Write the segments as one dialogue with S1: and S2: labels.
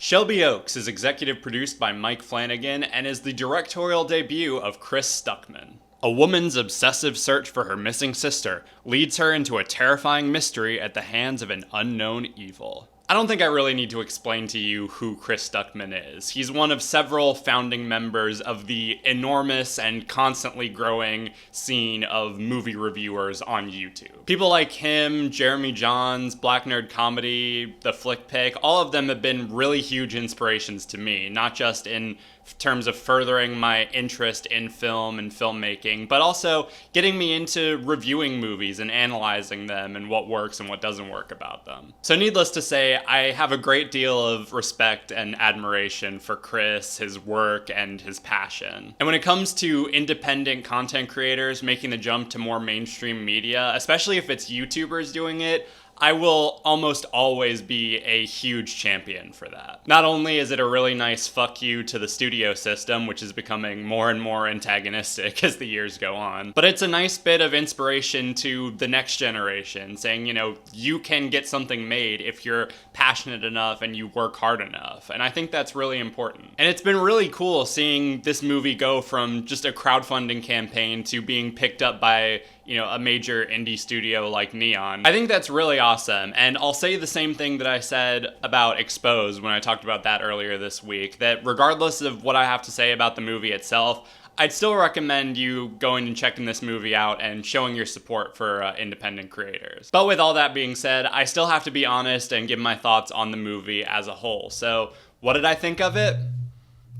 S1: Shelby Oaks is executive produced by Mike Flanagan and is the directorial debut of Chris Stuckmann. A woman's obsessive search for her missing sister leads her into a terrifying mystery at the hands of an unknown evil. I don't think I really need to explain to you who Chris Stuckmann is. He's one of several founding members of the enormous and constantly growing scene of movie reviewers on YouTube. People like him, Jeremy Johns, Black Nerd Comedy, The Flick Pick, all of them have been really huge inspirations to me, not just in terms of furthering my interest in film and filmmaking, but also getting me into reviewing movies and analyzing them and what works and what doesn't work about them. So needless to say, I have a great deal of respect and admiration for Chris, his work, and his passion. And when it comes to independent content creators making the jump to more mainstream media, especially if it's YouTubers doing it, I will almost always be a huge champion for that. Not only is it a really nice fuck you to the studio system, which is becoming more and more antagonistic as the years go on, but it's a nice bit of inspiration to the next generation, saying, you know, you can get something made if you're passionate enough and you work hard enough. And I think that's really important. And it's been really cool seeing this movie go from just a crowdfunding campaign to being picked up by, you know, a major indie studio like Neon. I think that's really awesome, and I'll say the same thing that I said about Exposed when I talked about that earlier this week, that regardless of what I have to say about the movie itself, I'd still recommend you going and checking this movie out and showing your support for independent creators. But with all that being said, I still have to be honest and give my thoughts on the movie as a whole. So, what did I think of it?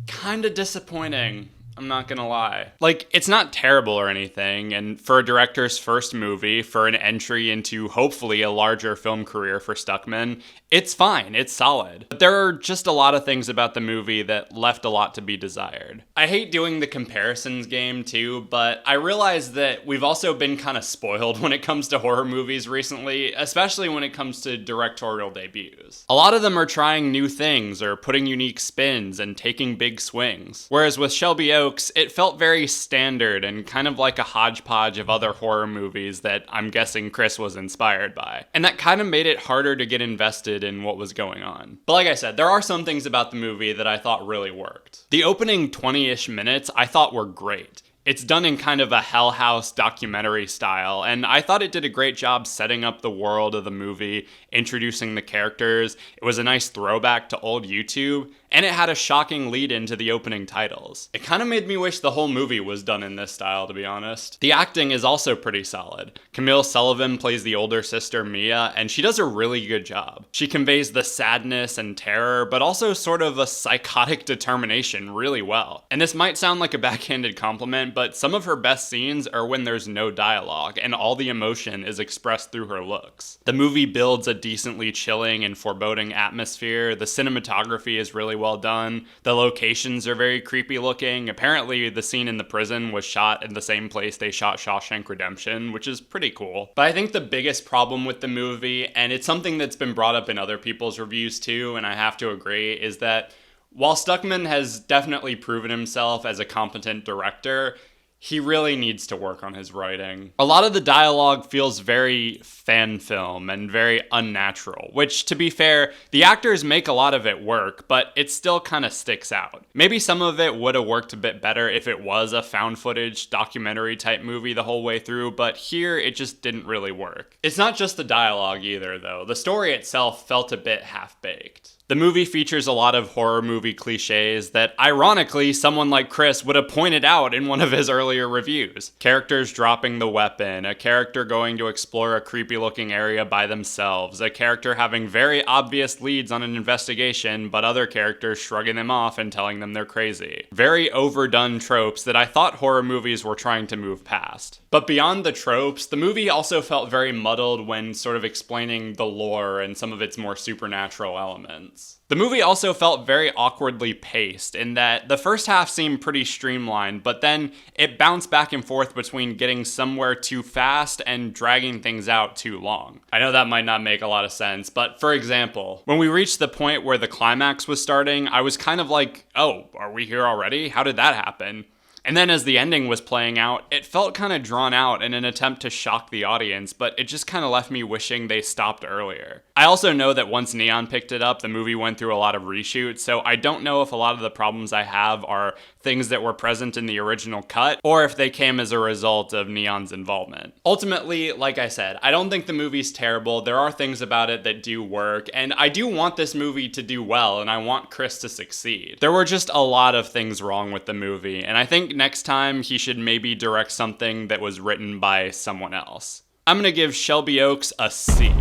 S1: Kinda disappointing. I'm not gonna lie. Like, it's not terrible or anything, and for a director's first movie, for an entry into hopefully a larger film career for Stuckmann, it's fine, it's solid. But there are just a lot of things about the movie that left a lot to be desired. I hate doing the comparisons game too, but I realize that we've also been kind of spoiled when it comes to horror movies recently, especially when it comes to directorial debuts. A lot of them are trying new things or putting unique spins and taking big swings. Whereas with Shelby Oaks, it felt very standard and kind of like a hodgepodge of other horror movies that I'm guessing Chris was inspired by. And that kind of made it harder to get invested in what was going on. But like I said, there are some things about the movie that I thought really worked. The opening 20-ish minutes I thought were great. It's done in kind of a Hell House documentary style, and I thought it did a great job setting up the world of the movie, introducing the characters. It was a nice throwback to old YouTube, and it had a shocking lead into the opening titles. It kind of made me wish the whole movie was done in this style, to be honest. The acting is also pretty solid. Camille Sullivan plays the older sister Mia, and she does a really good job. She conveys the sadness and terror, but also sort of a psychotic determination really well. And this might sound like a backhanded compliment, but some of her best scenes are when there's no dialogue, and all the emotion is expressed through her looks. The movie builds a decently chilling and foreboding atmosphere. The cinematography is really well done. The locations are very creepy looking. Apparently, the scene in the prison was shot in the same place they shot Shawshank Redemption, which is pretty cool. But I think the biggest problem with the movie, and it's something that's been brought up in other people's reviews too, and I have to agree, is that while Stuckmann has definitely proven himself as a competent director, he really needs to work on his writing. A lot of the dialogue feels very fan film and very unnatural, which, to be fair, the actors make a lot of it work, but it still kind of sticks out. Maybe some of it would have worked a bit better if it was a found footage documentary type movie the whole way through, but here it just didn't really work. It's not just the dialogue either, though. The story itself felt a bit half-baked. The movie features a lot of horror movie cliches that, ironically, someone like Chris would have pointed out in one of his earlier reviews. Characters dropping the weapon, a character going to explore a creepy-looking area by themselves, a character having very obvious leads on an investigation, but other characters shrugging them off and telling them they're crazy. Very overdone tropes that I thought horror movies were trying to move past. But beyond the tropes, the movie also felt very muddled when sort of explaining the lore and some of its more supernatural elements. The movie also felt very awkwardly paced in that the first half seemed pretty streamlined, but then it bounced back and forth between getting somewhere too fast and dragging things out too long. I know that might not make a lot of sense, but for example, when we reached the point where the climax was starting, I was kind of like, oh, are we here already? How did that happen? And then as the ending was playing out, it felt kind of drawn out in an attempt to shock the audience, but it just kind of left me wishing they stopped earlier. I also know that once Neon picked it up, the movie went through a lot of reshoots, so I don't know if a lot of the problems I have are things that were present in the original cut, or if they came as a result of Neon's involvement. Ultimately, like I said, I don't think the movie's terrible. There are things about it that do work, and I do want this movie to do well, and I want Chris to succeed. There were just a lot of things wrong with the movie, and I think next time he should maybe direct something that was written by someone else. I'm gonna give Shelby Oaks a C.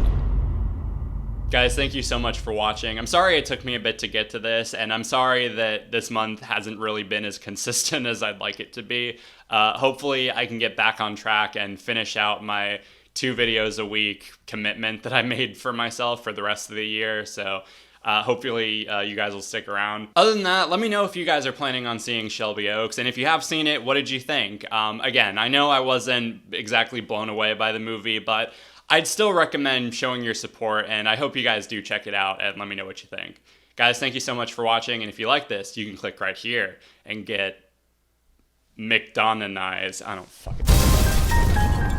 S1: Guys, thank you so much for watching. I'm sorry it took me a bit to get to this, and I'm sorry that this month hasn't really been as consistent as I'd like it to be. Hopefully I can get back on track and finish out my 2 videos a week commitment that I made for myself for the rest of the year, so hopefully you guys will stick around. Other than that, let me know if you guys are planning on seeing Shelby Oaks, and if you have seen it, what did you think? Again, I know I wasn't exactly blown away by the movie, but I'd still recommend showing your support, and I hope you guys do check it out and let me know what you think. Guys, thank you so much for watching, and if you like this, you can click right here and get McDonaldized. I don't fucking...